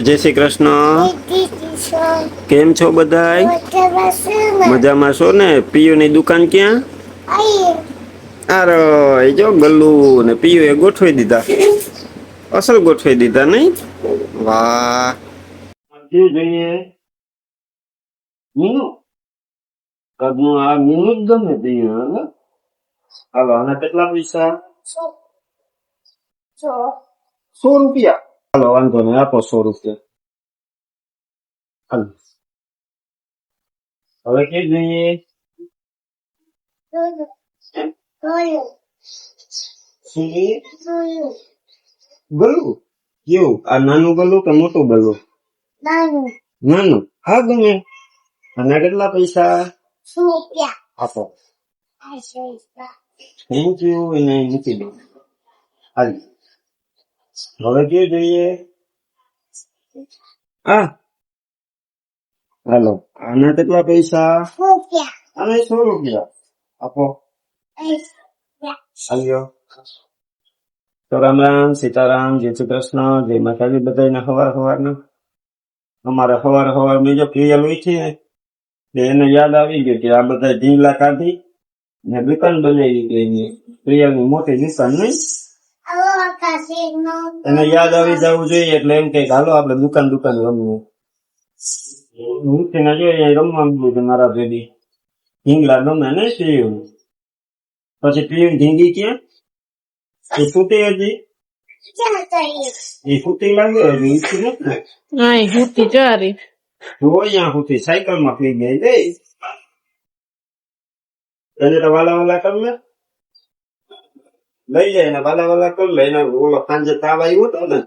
જય શ્રી કૃષ્ણ. કેમ છો બધાય? મજામાં છો ને? પીયુ ની દુકાન ક્યાં? અરે એ જો ગલ્લુ ને પીયુ એ ગોઠવી દીધા. અસલ ગોઠવી દીધા નહીં? વાહ. શું જોઈએ? મીનુ કદનું આ મીનુ જ ગમે પીયુ. હાલો આના કેટલા પૈસા? 100 રૂપિયા. હાલો વાંધો નહીં, આપો 100 રૂપિયા. હાલો હવે કે જોઈએ? ગલું કેવું? આ નાનું ગલું કે મોટું ગલું? નાનું. હા ગમે. આના કેટલા પૈસા? 100 રૂપિયા. આપો. Thank you. એને મૂકી દો. હાલ હવે કે જોઈએ? હાલો આના કેટલા પૈસા? 100 રૂપિયા. આના 100 રૂપિયા. આપો. હાલ્યો. તો રામ રામ, સીતારામ, જય શ્રી કૃષ્ણ, જય માતાજી બધાને. સવાર અમારે સવાર જો પ્રિયલ હોય છે ને એને યાદ આવી ગયું કે આ બધા ઢીંગલા કાઢી ને દુકાન બનાવી ગઈ. પ્રિયલ ની મોટી દુકાન નહીં, એને યાદ આવી જવું જોઈએ એટલે એમ કે હાલો આપડે દુકાન રમવું. ઉઠીને જોઈએ રમવા મળ્યું મારા ભેડી ઢીંગલા ગમે ને પીયું. પછી પીયું ઢીંગી ક્યાં? એ ફૂટી હજી? એ ફૂટી લાગે હજી નથી. જો અહીંયા ફૂટી સાયકલ માં પી ગઈ દે. એને તો વાલા કર લે, લઈ જાય ને વાલા કર લે. એને ઓલો સાંજે તાવ આવ્યો હતો ને,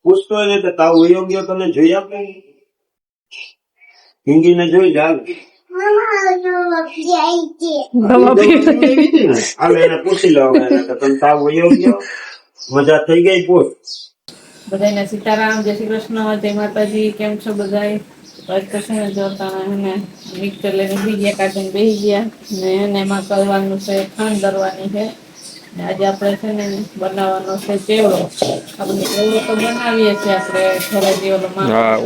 પૂછતો એને તો તાવ યોગ્ય તને જોઈ આપે. હિંગી ને જોઈ જાય. એને પૂછી લો તમે તાવ યોગ્ય મજા થઈ ગઈ. પૂછ બધાને સીતારામ, જય શ્રી કૃષ્ણ, જય માતાજી. કેમ છો બધાય? કશું જોતા ને મિક્સર લઈને બી ગયા, કાઢીને બેસી ગયા ને એને એમાં કરવાનું છે, ખાંડ કરવાની છે. આજે આપણે છે ને બનાવવાનો છે ચેવડો. આપણે ચેવડો તો બનાવીએ છીએ આપણે ઘરે.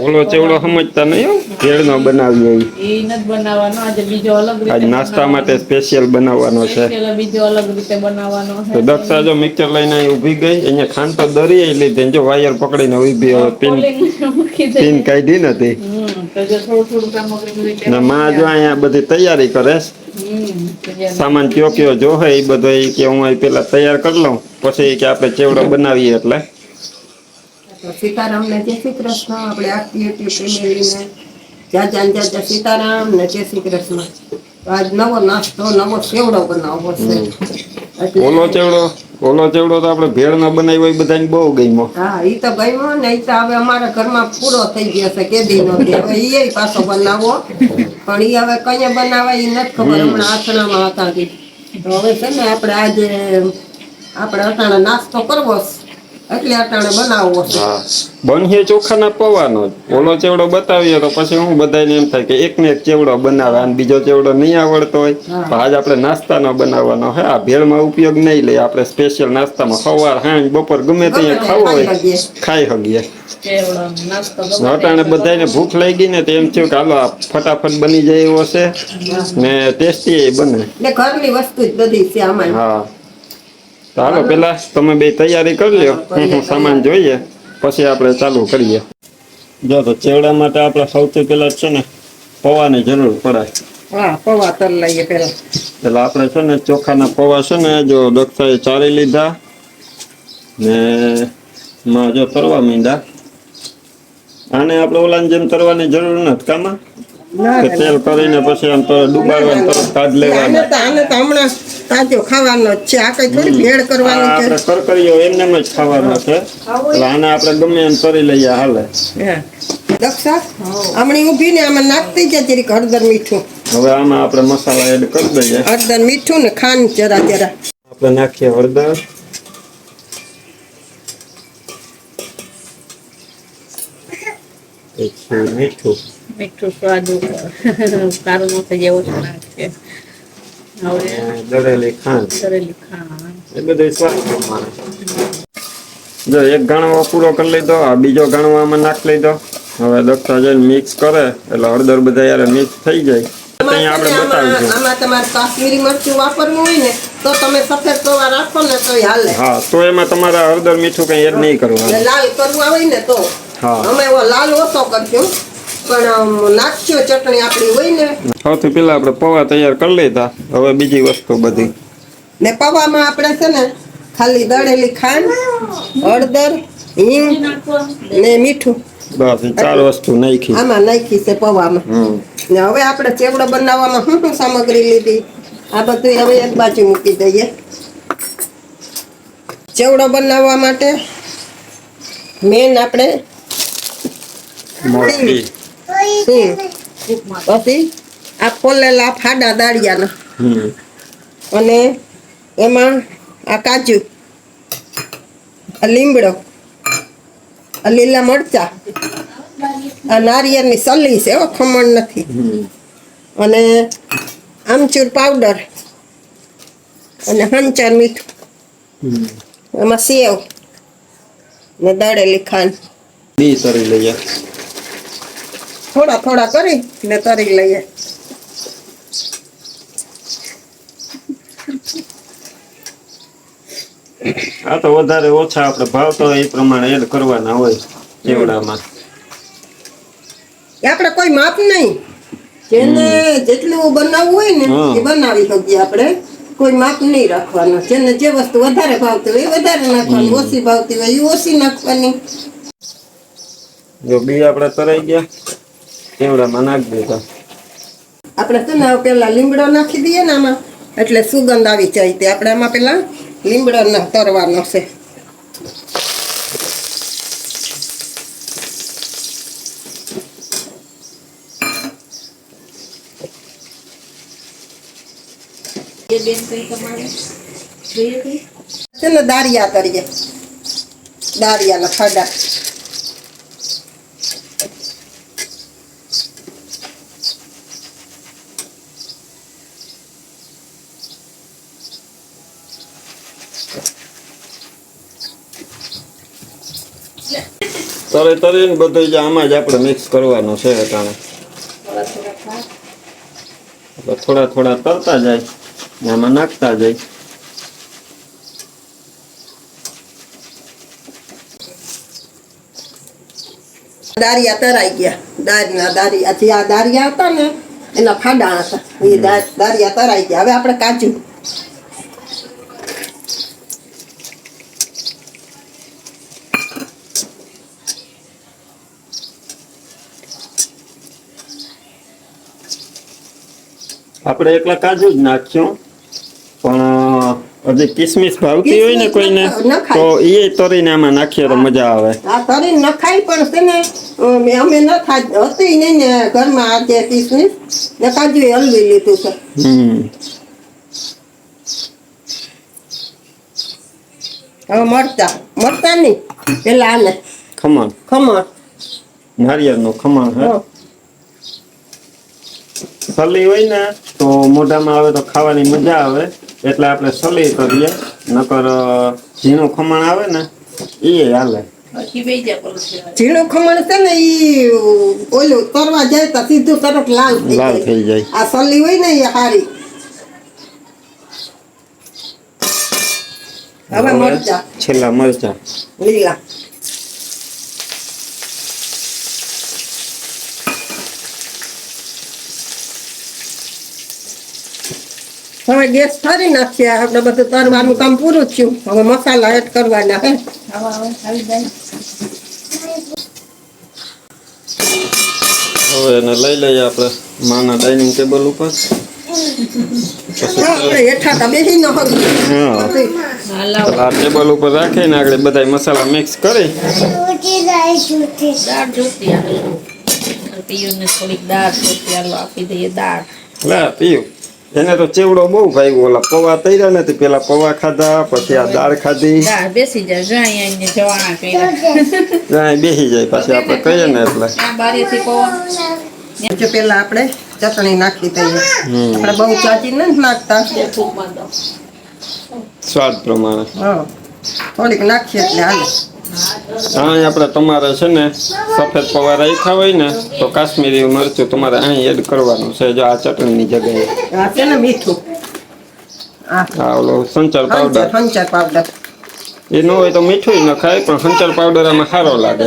ઓલો ચેવડો સમજતા નહીં, ભેળ નો બનાવીએ એ નથી બનાવવાનો. આજે બીજો અલગ રીતે નાસ્તા માટે સ્પેશિયલ બનાવવાનો છે. બીજો અલગ રીતે બનાવવાનો છે. તો દક્ષા જો મિક્સર લઈને ઉભી ગઈ. અહીંયા ખાંડ તો દરી લીધી, જો વાયર પકડીને ઉભી પિન કાઢી નથી. માં જો અહીંયા બધી તૈયારી કરે. સામાન કયો જો હે એ બધો કે હું પેલા તૈયાર કરી લઉં, પછી કે આપણે ચેવડો બનાવીએ. એટલે સીતારામ ને જય શ્રી કૃષ્ણ. આપણે આખી ફેમિલીને જાજા સીતારામ ને જય શ્રી કૃષ્ણ. આજ નવો નાસ્તો, નવો ચેવડો બનાવવો છે. ઓલો ચેવડો તો આપણે ભેળ નો બનાવ્યો, એ બધાને બહુ ગમ્યો. હા ઈ તો ગમ્યો ને. ઈ તો હવે અમારા ઘરમાં પૂરો થઈ ગયો છે કેદી નો. હવે ઈ પાછો બનાવો, પણ ઈ હવે કઈ બનાવાય ઈ નથી ખબર. હમણાં આથણામાં હતા કે તો હવે છે ને આપણે આજે અટાણે નાસ્તો કરવો એટલે અટાણે બનાવવો છે. બનીએ ચોખાના પવાનો જ. ઓલો ચેવડો બતાવીએ તો પછી હું બધાને એમ થાય કે એક ને એક ચેવડો બનાવે અને બીજો ચેવડો નહીં આવડતો હોય. આજ આપણે નાસ્તાનો બનાવવાનો હે. આ ભેળમાં ઉપયોગ નહીં લઈએ આપણે. સ્પેશિયલ નાસ્તામાં સવાર સાંજ બપોર ગમે ત્યાં ખાવો હોય ખાઈ શકીએ. અટાણે બધાને ભૂખ લાગી ને તો એમ થયું કે હાલો આ ફટાફટ બની જાય એવો છે ને ટેસ્ટી બને. ઘરની વસ્તુ જ બધી છે આમાં. હા ચાલો પેલા તમે બે તૈયારી કરી લ્યો, હું સામાન જોઈએ પછી આપણે ચાલુ કરીએ. જો તો ચેવડા માટે આપણે સૌથી પેલા છે ને પૌવાની જરૂર પડે. પૌવા તલ લઈએ પેલા આપણે છે ને ચોખાના પૌવા છે ને જો દક્ષાએ ચારી લીધા ને માં જો તરવા માંડ્યા. આને આપણે ઓલાની જેમ તરવાની જરૂર નથી કામાં, તેલ કરીને પછી આમ ડુબાડવાનું તરત કાઢ લેવાનું. હમણાં તાજો ખાવાનો જ છે. આ કઈ થોડી ભેળ કરવાની છે. આપણે કરકરીઓ એમને જ ખાવાનો છે. એટલે આને આપણે ગમે એમ કરી લઈએ હાલે. દક્ષા હમણાં ઊભી ને આમાં નાખતી જાય જરીક હળદર મીઠું. હવે આમાં આપણે મસાલા એડ કરી દઈએ. હળદર મીઠું ને ખાંડ જરા આપણે નાખીએ હળદર, મીઠું સ્વાદ સારું ન થઈ જાય ઓછું નાખશે. હવે દળેલી ખાંડ, એ બધું સ્વાદ પ્રમાણે. જો એક ગણવો પૂરો કરી લીધો, આ બીજો ગણવો આમાં નાખી લીધો. હવે દક્ષા જઈને મિક્સ કરે એટલે હળદર બધા યાર મિક્સ થઈ જાય. અહીંયા આપણે બતાવીશું. આમાં તમારે કાશ્મીરી મરચું વાપરવું હોય ને તો તમે સફેદ પૌવા રાખો ને તો હાલે. હા, તો એમાં તમારે હળદર મીઠું કઈ એડ નહીં કરવાનું. અને લાલ કરવા હોય ને તો હા, અમે લાલ ઓછો કરશું, પણ નાખ્યો ચટણી આપણી હોય ને. સૌથી પહેલા આપણે પૌવા તૈયાર કરી લીધા. હવે બીજી વસ્તુ બધી ને પૌવામાં આપણે છે ને ખાલી દળેલી ખાંડ, હળદર, હિંગ ને મીઠું બસ એ 4 વસ્તુ નાખી આમાં નાખી છે પૌવામાં. ને હવે આપણે ચેવડો બનાવવામાં શું શું સામગ્રી લીધી આ બધું હવે એક બાજુ મૂકી દઈએ. ચેવડો બનાવવા માટે મેન આપણે મોટી સિંગ, પછી આ ફોલેલા ફાડા દાળિયાના, અને એમાં આ કાજુ, આ લીમડો, આ લીલા મરચા, આ નારિયેળની સલી છે, ખમણ નથી, અને આમચૂર પાવડર, અને હંચર મીઠું, એમાં સેવ ને દળેલી ખાંડ. બી તરી લઈએ. થોડા થોડા કરી ને તરી લઈએ. આ તો વધારે ઓછા આપણે ભાવતો હોય એ પ્રમાણે એડ કરવાના હોય ચેવડામાં. આપણે કોઈ માપ નહીં, જેને જેટલું બનાવવું હોય ને એ બનાવી શકીએ. આપણે કોઈ માપ નહીં રાખવાનું. જેને જે વસ્તુ વધારે ભાવતી હોય એ વધારે નાખવાની, ઓછી ભાવતી હોય એ ઓછી નાખવાની. જો બી આપણે તરાઈ ગયા, ચેવડામાં નાખી દીધા. આપણે છે ને પેલા લીમડો નાખી દઈએ ને આમાં, એટલે સુગંધ આવી જાય. તે આપણે આમાં પેલા લીમડો તરવાનો છે. છે ને દારિયા કરીએ, દારિયાના ખાડા. તરીને બધું જ આમાં જ આપણે મિક્સ કરવાનું છે. અટાણે થોડા થોડા તરતા જાય ને આમાં નાખતા જાય. દારિયા તરાઈ ગયા. દાળના દારિયા, જે આ દારિયા હતા ને એના ફાડા હતા, એ દારિયા તરાઈ ગયા. હવે આપણે કાજુ, આપણે એકલા કાજુ જ નાખ્યું, પણ હજી કિસમિસ ભાવતી હોય ને કોઈને તો એ તરીને આમાં નાખીએ તો મજા આવે. આ તરીને નખાય, પણ છે ને અમે ન હતી નહીં ને ઘરમાં આજે કિસમિસ ને કાજુ હલવી લીધું છે. હવે મરચા નહીં, પેલા આને ખમણ નારિયેળનું ખમણ. સલી હોય ને તો મોઢામાં આવે તો ખાવાની મજા આવે, એટલે આપણે સલી કરીએ. નકર ઝીણું ખમણ આવે ને એ હાલે. ઝીણું ખમણ છે ને ઈ ઓલું તરવા જાય તો સીધું તરત લાલ થઈ જાય. આ સલી હોય ને એ હારી. હવે મરચા, છેલ્લા મરચા લીલા. હવે ગેસ ઠરી નાખ્યા, આપણે બધું તરવાનું કામ પૂરું થયું. હવે મસાલા એડ કરવાના હે. હવે એને લઈ લઈએ આપણે માના ડાઇનિંગ ટેબલ ઉપર. આપણે હેઠા તો બેસી ન આ ટેબલ ઉપર રાખીને આગળ બધા મસાલા મિક્સ કરી લા પીયું. એને તો ચેવડો બહુ ભાઈ. ઓલા પૌવા તૈયાર નથી, પેલા પૌવા ખાધા, પછી આ દાળ ખાધી. બેસી જાય બેસી જાય પછી આપણે કહીએ ને એટલે પેલા આપણે ચટણી નાખી દઈએ. આપણે બહુ ચાચી નથી નાખતા, સ્વાદ પ્રમાણે થોડીક નાખીએ એટલે હાલે. અહીં આપણે તમારે છે ને સફેદ પૌવા રાખ્યા હોય ને તો કાશ્મીરી મરચું તમારે અહીં એડ કરવાનું છે જો આ ચટણીની જગ્યાએ. આ છે ને મીઠું, આ ઓલો સંચર પાવડર હંચર પાવડર. એ ન હોય તો મીઠું ન ખાય પણ સંચર પાવડર આમાં સારો લાગે.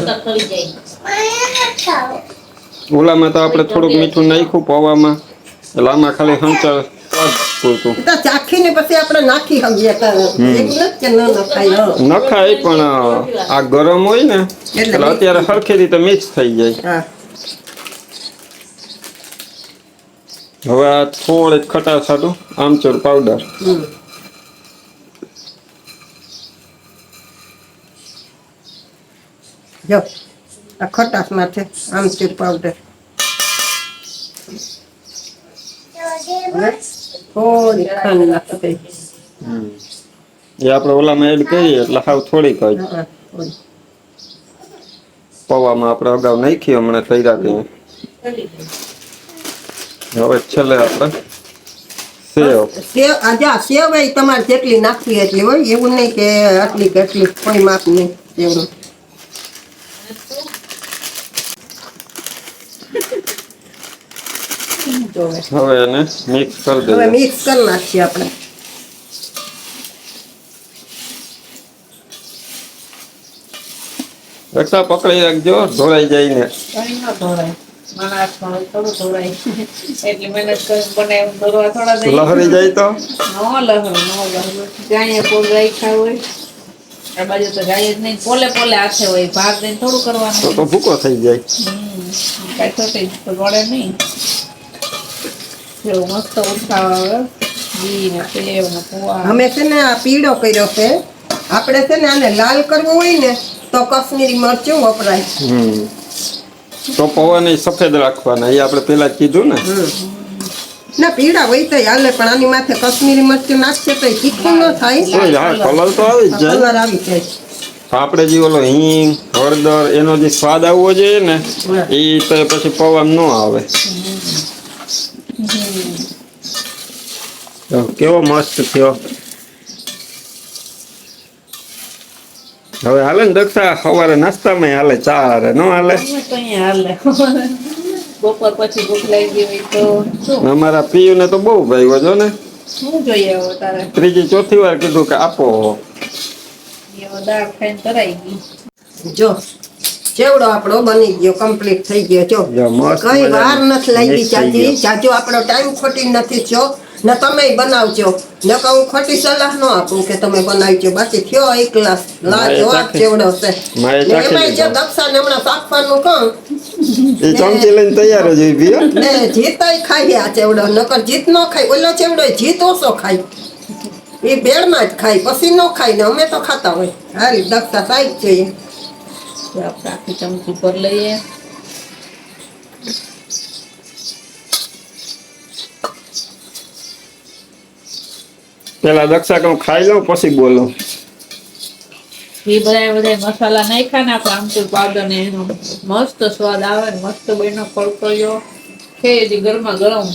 ઓલામાં તો આપણે થોડુંક મીઠું નાખ્યું પૌવામાં એટલે આમાં ખાલી સંચર પૂરતું. તો ચાખીને પછી આપણે નાખી શકીએ તો એવું નથી કે ન નખાય. ન ખાય પણ આ ગરમ હોય ને એટલે અત્યારે સરખી રીતે મિક્સ થઈ જાય. હા હવે આ થોડીક ખટાશ સાટું આમચૂર પાવડર. જો આ ખટાશ માટે આમચૂર પાવડર. થોડી ખાંડ નાખી એ આપણે ઓલામાં એડ કરીએ એટલે સાવ થોડીક હોય. પૌવામાં આપણે અગાઉ નાખી હમણાં તૈયાર કરીને. હવે છેલ્લે આપણે સેવ. સેવ આજા સેવ એ તમારે જેટલી નાખવી એટલી હોય, એવું નહીં કે આટલી કે એટલી કોઈ માપ નહીં એવું. હવે એને મિક્સ કરી હવે દઈએ. મિક્સ કરી નાખીએ આપણે. રક્ષા પકડી રાખજો ઢોળાઈ જાય ને. કઈ ન ધોળાય. મારા હાથમાં હોય થોડું ધોળાય. એટલી મહેનત કરીને બનાવ્યું દોરવા થોડા દઈ. લહરી જાય તો ન લહર. ગાય પોલ રાખ્યા હોય. આ બાજુ તો ગાય જ નહીં, પોલે પોલે હાથે હોય. ભાગ દઈને થોડું તો કરવાનું. તો ભૂકો થઈ જાય. કાંઈ થોડી તો ગળે નહીં. જેવું મસ્ત ઉઠાવા આવે. ઘી ને સેવ ને પોવા. અમે છે ને આ પીળો કર્યો છે. આપણે છે ને આને લાલ કરવો હોય ને તો કશ્મીરી મરચું વપરાય. તો પૌવાને સફેદ રાખવાના એ આપણે પેલા જ કીધું ને. ના પીળા હોય તો હાલે પણ આની માથે કશ્મીરી મરચું નાખશે તો તીખું ન થાય. ઓય, હા કલર તો આવી જ જાય. કલર આવી જાય. આપણે જે ઓલો હિંગ હળદર એનો જે સ્વાદ આવવો જોઈએ ને એ તો પછી પૌવામાં ન આવે. તો કેવો મસ્ત થયો. હવે હાલે ને દક્ષા સવારે નાસ્તામાં હાલે ચા હારે ન હાલે. અમે તો અહીંયા હાલે. બપોર પછી ભૂખ લાગી હોય તો શું અમારા પીયુને તો બહુ ભાઈ જો ને શું જોઈએ હવે તારે? ત્રીજી ચોથી વાર કીધું કે આપો. એવો દાળ ખાઈને તરાઈ ગઈ. જો ચેવડો આપણો બની ગયો, કમ્પ્લીટ થઈ ગયો. જો જો મસ્ત કઈ મજાનો વાર નથી લાગી mix થઈ ચાચી. ગયો. ચાચુ આપણો ટાઈમ ખોટી નથી થયો ને તમે બનાવજો. ન કહું ખોટી સલાહ ન આપું કે તમે બનાવજો. બાકી થયો એક ગ્લાસ લાજો આ ચાખી. ચેવડો છે. માએ ને ચાખી એમાંય જો લીધો. દક્ષાને હમણાં શાકવાનું કહું એ ચમચી લઈને તૈયાર જ હોય પીયો. ને જીતાય ખાઈએ આ ચેવડો. નકર જીત ન ખાય. ઓલો ચેવડો જીત ઓછો ખાય. એ બેડમાં જ ખાય પછી ન ખાય ને અમે તો ખાતા હોય. હારી દક્ષા સાઈડ જોઈએ. તો આપણે આખી ચમચી પર લઈએ. પેલા દક્ષા કહું ખાઈ લઉં પછી બોલો. એ બધા મસાલા નાખ્યા ને આપણે આમચૂર પાવડર ને એનો મસ્ત સ્વાદ આવે ને મસ્ત બહેનો કળકળિયો છે ગરમા ગરમ.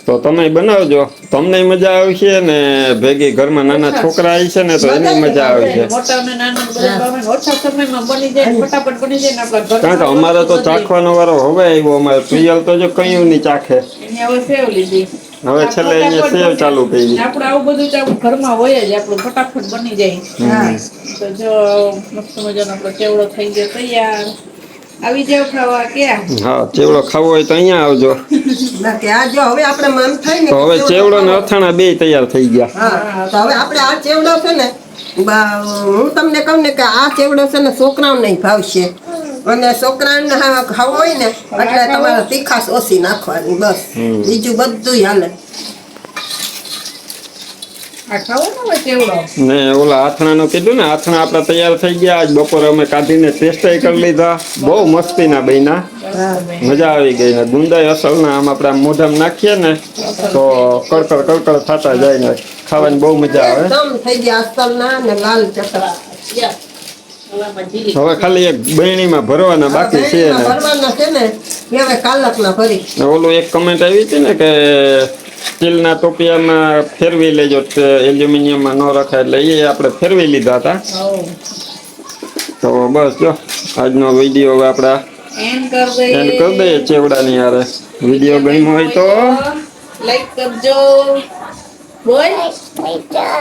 તો તમે બનાવજો, તમને મજા આવશે ને ભેગી ઘરમાં નાના છોકરા આવી છે ને તો એને મજા આવશે. મોટા ને નાના બધા ભાવે ને ઓછા સમયમાં બની જાય ને ફટાફટ બની જાય ને આપણા કારણ કે અમારે તો ચાખવાનો વારો હવે આવ્યો. અમારે પ્રિયલ તો જો કયું નહીં ચાખે. એને હવે સેવ લીધી. હવે છેલ્લે અહીંયા સેવ ચાલુ કરી. આપણે આવું બધું તો આપણું ઘરમાં હોય જ, આપણું ફટાફટ બની જાય. તો જો મસ્ત મજાનો આપણો ચેવડો થઈ ગયો તૈયાર. આવી જાવ ખાવા ક્યાં? હા ચેવડો ખાવો હોય તો અહીંયા આવજો. બાકી આ જો હવે આપણે મન થાય ને તો હવે ચેવડો ને અથાણા બે તૈયાર થઈ ગયા. હા તો હવે આપણે આ ચેવડો છે ને હું તમને કહું ને કે આ ચેવડો છે ને છોકરાઓને નહીં ભાવશે. અને છોકરાઓને ખાવો હોય ને એટલે તમારે તીખાશ ઓછી નાખવાની બસ. બીજું બધું હાલે. આ ખાવો ને હવે ચેવડો. ને ઓલા આથણાનું કીધું ને આથણા આપણા તૈયાર થઈ ગયા. આજ બપોરે અમે કાઢીને ટેસ્ટ કરી લીધા. બહુ મસ્તીના બન્યા. મજા આવી ગઈ ને ગુંદાઈ અસલના આમ આપણે મોઢામાં નાખીએ ને તો કડકડ કડકડ થતા જાય ને ખાવાની બહુ મજા આવે. એકદમ થઈ ગયા અસલના ને લાલ ચટરા. હવે ખાલી એક બહેણીમાં ભરવાના બાકી છે ને. ભરવાના છે ને એ હવે કાલકના ભરી. ને ઓલું એક કમેન્ટ આવી હતી ને કે સ્ટીલના ટોપિયામાં ફેરવી લેજો, એલ્યુમિનિયમમાં ન રખાય એટલે એ આપણે ફેરવી લીધા હતા. તો બસ જો આજનો વિડીયો હવે આપણા એન્ડ કરી એન્ડ દઈએ. કરી દઈએ ચેવડાની યારે. વિડીયો ગમ્યો હોય તો લાઈક કરજો. બોલ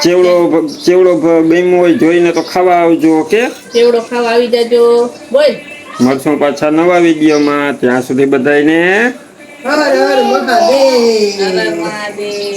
ચેવડો ગમ્યો હોય જોઈને તો ખાવા આવજો. ઓકે, ચેવડો ખાવા આવી જાજો. બોલ મળશું પાછા નવા વિડીયોમાં. ત્યાં સુધી બધાને હર હર મહાદેવ. હર હર મહાદેવ.